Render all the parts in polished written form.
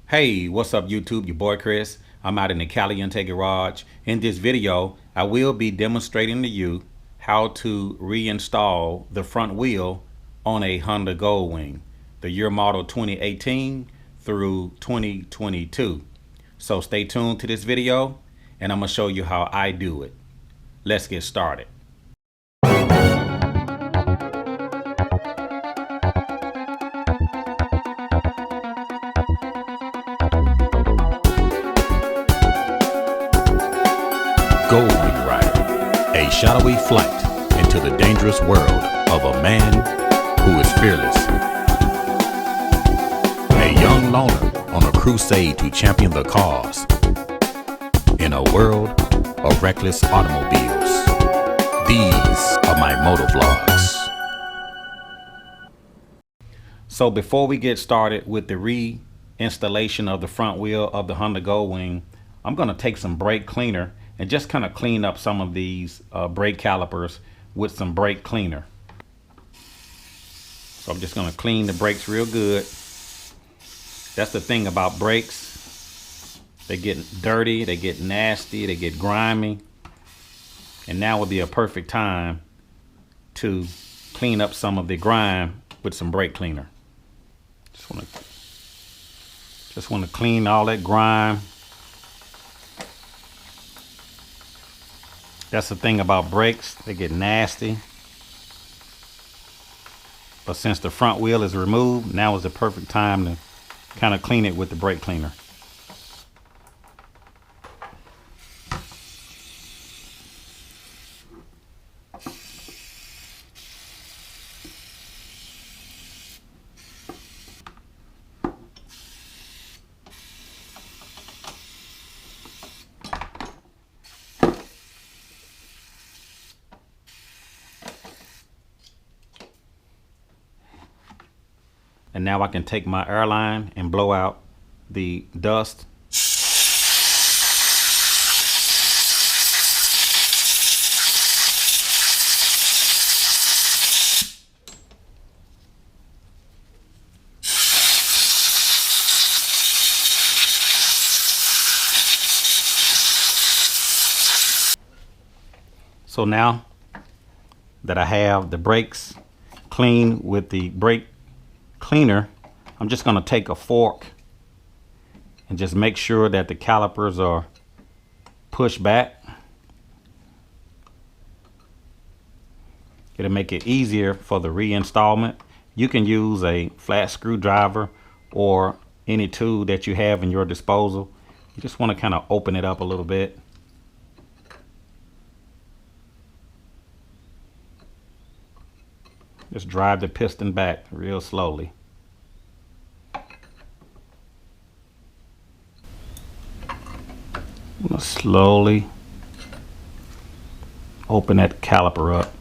Hey, what's up YouTube? Your boy Chris. I'm out in the Caliente garage. In this video, I will be demonstrating to you how to reinstall the front wheel on a Honda Goldwing, the year model 2018 through 2022. So stay tuned to this video and I'm going to show you how I do it. Let's get started. Goldwing Rider, a shadowy flight into the dangerous world of a man who is fearless. A young loner on a crusade to champion the cause in a world of reckless automobiles. These are my motovlogs. So before we get started with the reinstallation of the front wheel of the Honda Goldwing, I'm going to take some brake cleaner and just kind of clean up some of these brake calipers with some brake cleaner. So I'm just going to clean the brakes real good. That's the thing about brakes. They get dirty, they get nasty, they get grimy. And now would be a perfect time to clean up some of the grime with some brake cleaner. Just want to clean all that grime. That's the thing about brakes, they get nasty. But since the front wheel is removed, now is the perfect time to kind of clean it with the brake cleaner. And now I can take my airline and blow out the dust. So now that I have the brakes clean with the brake cleaner, I'm just going to take a fork and just make sure that the calipers are pushed back. It'll make it easier for the reinstallment. You can use a flat screwdriver or any tool that you have in your disposal. You just want to kind of open it up a little bit. Just drive the piston back real slowly. I'm gonna slowly open that caliper up.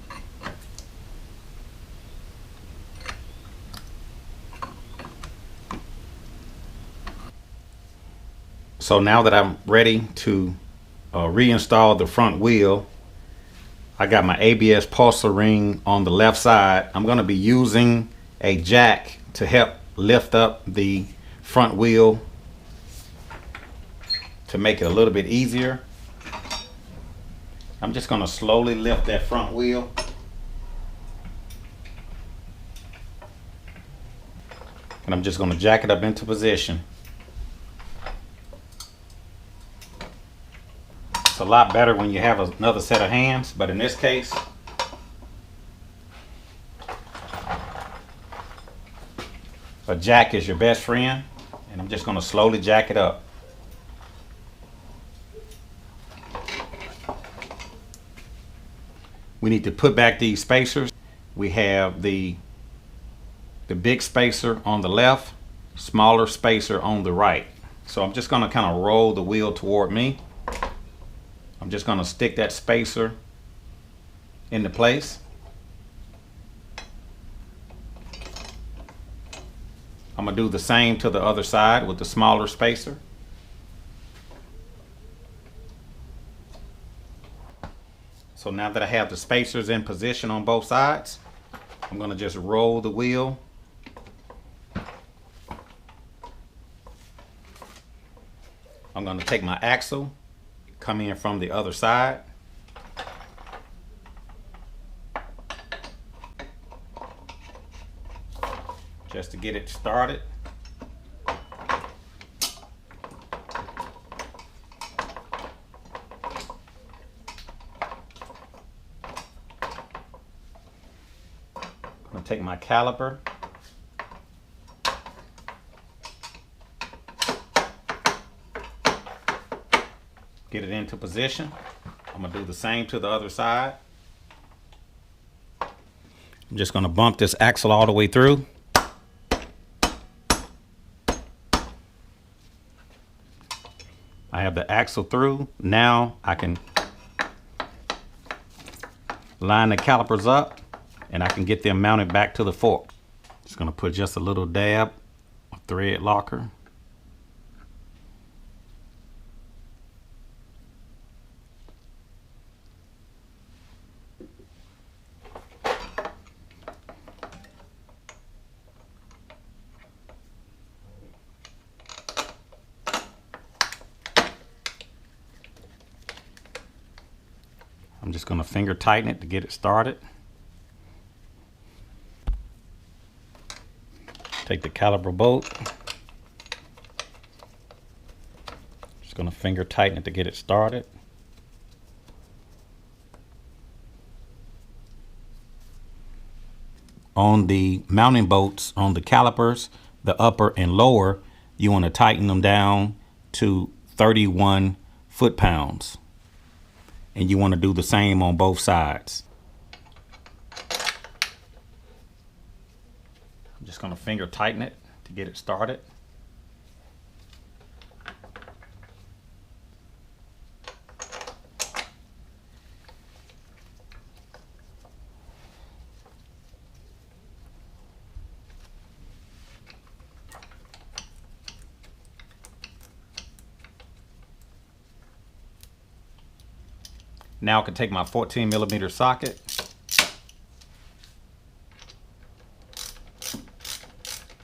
So now that I'm ready to reinstall the front wheel, I got my ABS pulsar ring on the left side. I'm going to be using a jack to help lift up the front wheel to make it a little bit easier. I'm just going to slowly lift that front wheel. And I'm just going to jack it up into position. It's a lot better when you have another set of hands, but in this case, a jack is your best friend, and I'm just going to slowly jack it up. We need to put back these spacers. We have the big spacer on the left, smaller spacer on the right. So I'm just going to kind of roll the wheel toward me. I'm just going to stick that spacer into place. I'm going to do the same to the other side with the smaller spacer. So now that I have the spacers in position on both sides, I'm going to just roll the wheel I'm going to take my axle, come in from the other side. Just to get it started. I'm going to take my caliper. Get it into position. I'm going to do the same to the other side. I'm just going to bump this axle all the way through. I have the axle through. Now I can line the calipers up and I can get them mounted back to the fork. Just going to put just a little dab of thread locker. I'm just going to finger tighten it to get it started. Take the caliper bolt. Just going to finger tighten it to get it started. On the mounting bolts on the calipers, the upper and lower, you want to tighten them down to 31 foot-pounds. And you want to do the same on both sides. I'm just going to finger tighten it to get it started. Now I can take my 14mm socket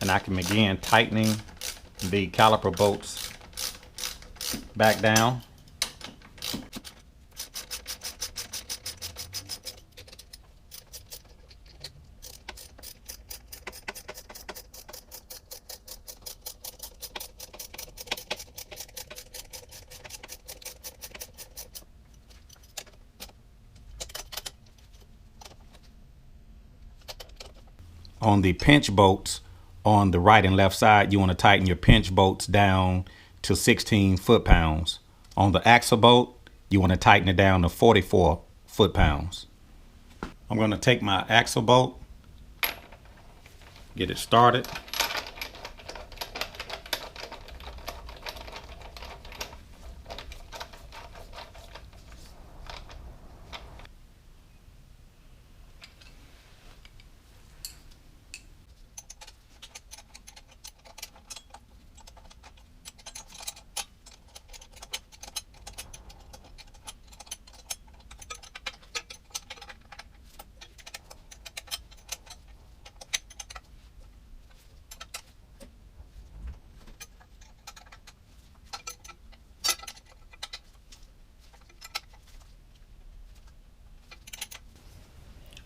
and I can begin tightening the caliper bolts back down. On the pinch bolts on the right and left side, you want to tighten your pinch bolts down to 16 foot-pounds. On the axle bolt, you want to tighten it down to 44 foot-pounds. I'm going to take my axle bolt, get it started.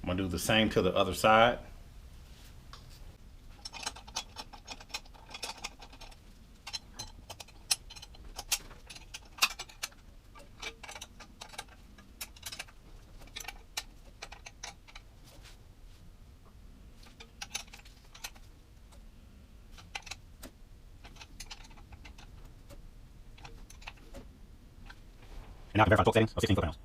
I'm going to do the same to the other side. And now I can verify torque settings of 16 foot-pounds.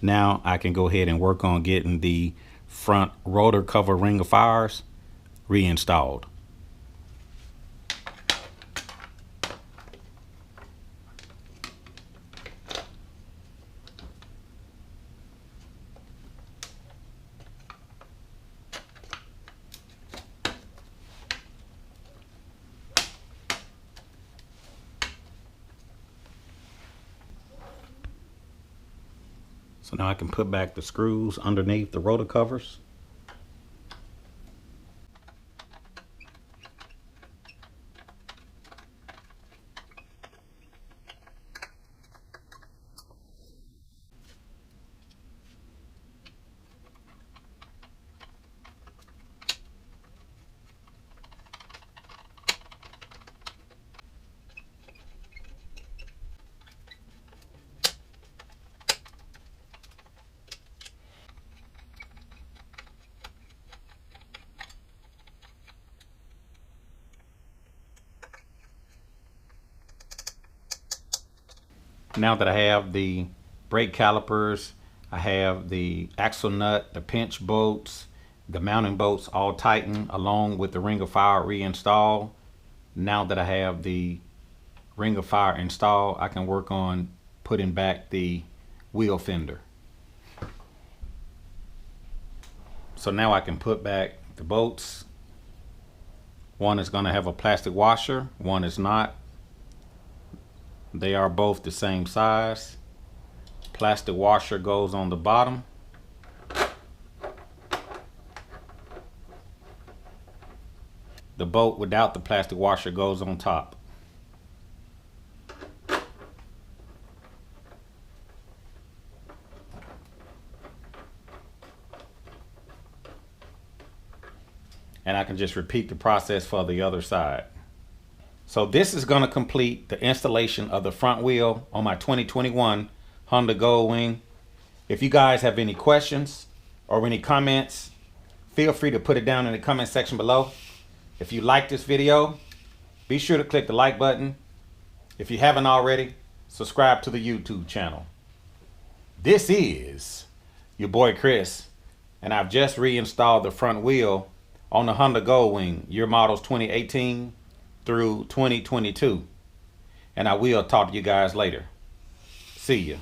Now I can go ahead and work on getting the front rotor cover ring of fires reinstalled. So now I can put back the screws underneath the rotor covers. Now that I have the brake calipers, I have the axle nut, the pinch bolts, the mounting bolts all tightened along with the ring of fire reinstalled. Now that I have the ring of fire installed, I can work on putting back the wheel fender. So now I can put back the bolts. One is going to have a plastic washer, one is not. They are both the same size. Plastic washer goes on the bottom. The bolt without the plastic washer goes on top. And I can just repeat the process for the other side. So this is going to complete the installation of the front wheel on my 2021 Honda Goldwing. If you guys have any questions or any comments, feel free to put it down in the comment section below. If you like this video, be sure to click the like button. If you haven't already, subscribe to the YouTube channel. This is your boy Chris, and I've just reinstalled the front wheel on the Honda Goldwing, year models 2018 through 2022. And I will talk to you guys later. See ya.